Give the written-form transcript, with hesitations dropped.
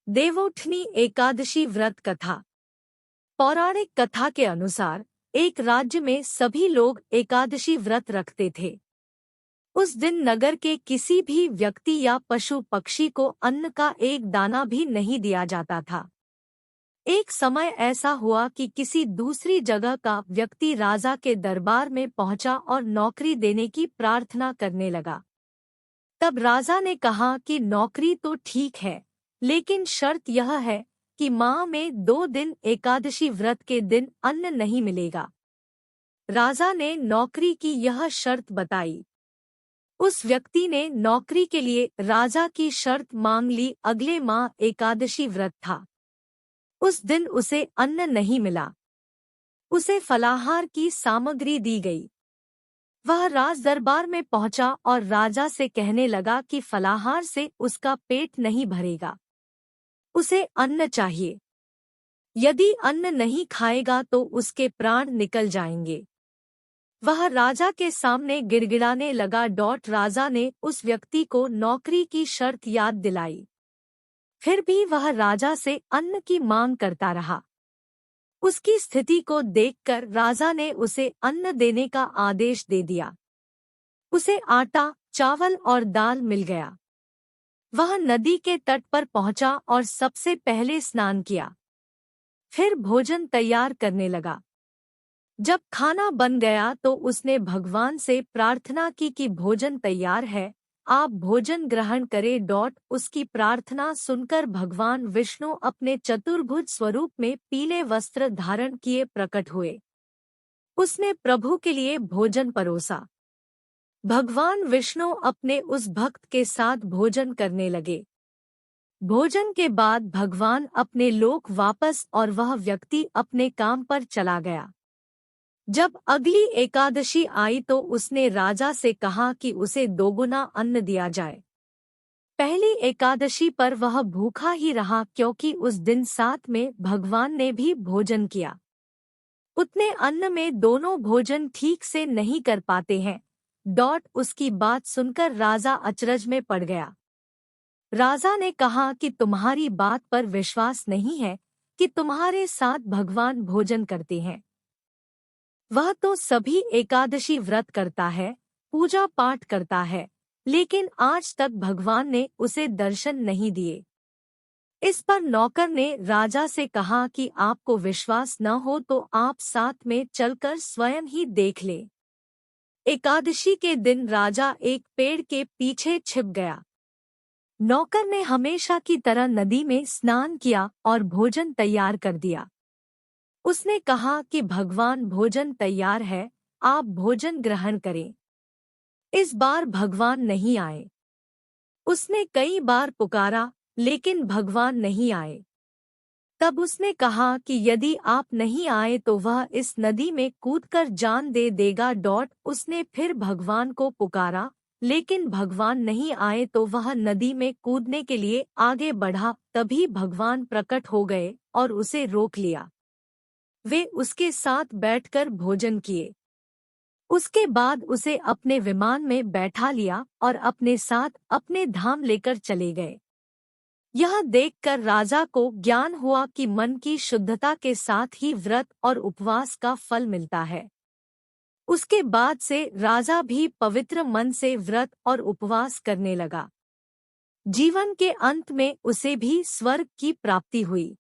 देवोत्थनी एकादशी व्रत कथा। पौराणिक कथा के अनुसार एक राज्य में सभी लोग एकादशी व्रत रखते थे। उस दिन नगर के किसी भी व्यक्ति या पशु पक्षी को अन्न का एक दाना भी नहीं दिया जाता था। एक समय ऐसा हुआ कि किसी दूसरी जगह का व्यक्ति राजा के दरबार में पहुंचा और नौकरी देने की प्रार्थना करने लगा। तब राजा ने कहा कि नौकरी तो ठीक है, लेकिन शर्त यह है कि माह में 2 दिन एकादशी व्रत के दिन अन्न नहीं मिलेगा। राजा ने नौकरी की यह शर्त बताई। उस व्यक्ति ने नौकरी के लिए राजा की शर्त मांग ली। अगले माह एकादशी व्रत था। उस दिन उसे अन्न नहीं मिला। उसे फलाहार की सामग्री दी गई। वह राज दरबार में पहुंचा और राजा से कहने लगा कि फलाहार से उसका पेट नहीं भरेगा, उसे अन्न चाहिए। यदि अन्न नहीं खाएगा तो उसके प्राण निकल जाएंगे। वह राजा के सामने गिड़गिड़ाने लगा। राजा ने उस व्यक्ति को नौकरी की शर्त याद दिलाई। फिर भी वह राजा से अन्न की मांग करता रहा। उसकी स्थिति को देखकर राजा ने उसे अन्न देने का आदेश दे दिया। उसे आटा, चावल और दाल मिल गया। वह नदी के तट पर पहुंचा और सबसे पहले स्नान किया। फिर भोजन तैयार करने लगा। जब खाना बन गया तो उसने भगवान से प्रार्थना की कि भोजन तैयार है, आप भोजन ग्रहण करें। उसकी प्रार्थना सुनकर भगवान विष्णु अपने चतुर्भुज स्वरूप में पीले वस्त्र धारण किए प्रकट हुए। उसने प्रभु के लिए भोजन परोसा। भगवान विष्णु अपने उस भक्त के साथ भोजन करने लगे। भोजन के बाद भगवान अपने लोक वापस और वह व्यक्ति अपने काम पर चला गया। जब अगली एकादशी आई तो उसने राजा से कहा कि उसे दोगुना अन्न दिया जाए। पहली एकादशी पर वह भूखा ही रहा, क्योंकि उस दिन साथ में भगवान ने भी भोजन किया। उतने अन्न में दोनों भोजन ठीक से नहीं कर पाते हैं। उसकी बात सुनकर राजा अचरज में पड़ गया। राजा ने कहा कि तुम्हारी बात पर विश्वास नहीं है कि तुम्हारे साथ भगवान भोजन करते हैं। वह तो सभी एकादशी व्रत करता है, पूजा पाठ करता है, लेकिन आज तक भगवान ने उसे दर्शन नहीं दिए। इस पर नौकर ने राजा से कहा कि आपको विश्वास न हो तो आप साथ में चलकर स्वयं ही देख ले। एकादशी के दिन राजा एक पेड़ के पीछे छिप गया। नौकर ने हमेशा की तरह नदी में स्नान किया और भोजन तैयार कर दिया। उसने कहा कि भगवान भोजन तैयार है, आप भोजन ग्रहण करें। इस बार भगवान नहीं आए। उसने कई बार पुकारा, लेकिन भगवान नहीं आए। तब उसने कहा कि यदि आप नहीं आए तो वह इस नदी में कूदकर जान दे देगा। उसने फिर भगवान को पुकारा, लेकिन भगवान नहीं आए तो वह नदी में कूदने के लिए आगे बढ़ा। तभी भगवान प्रकट हो गए और उसे रोक लिया। वे उसके साथ बैठकर भोजन किए। उसके बाद उसे अपने विमान में बैठा लिया और अपने साथ अपने धाम लेकर चले गए। यह देखकर राजा को ज्ञान हुआ कि मन की शुद्धता के साथ ही व्रत और उपवास का फल मिलता है। उसके बाद से राजा भी पवित्र मन से व्रत और उपवास करने लगा। जीवन के अंत में उसे भी स्वर्ग की प्राप्ति हुई।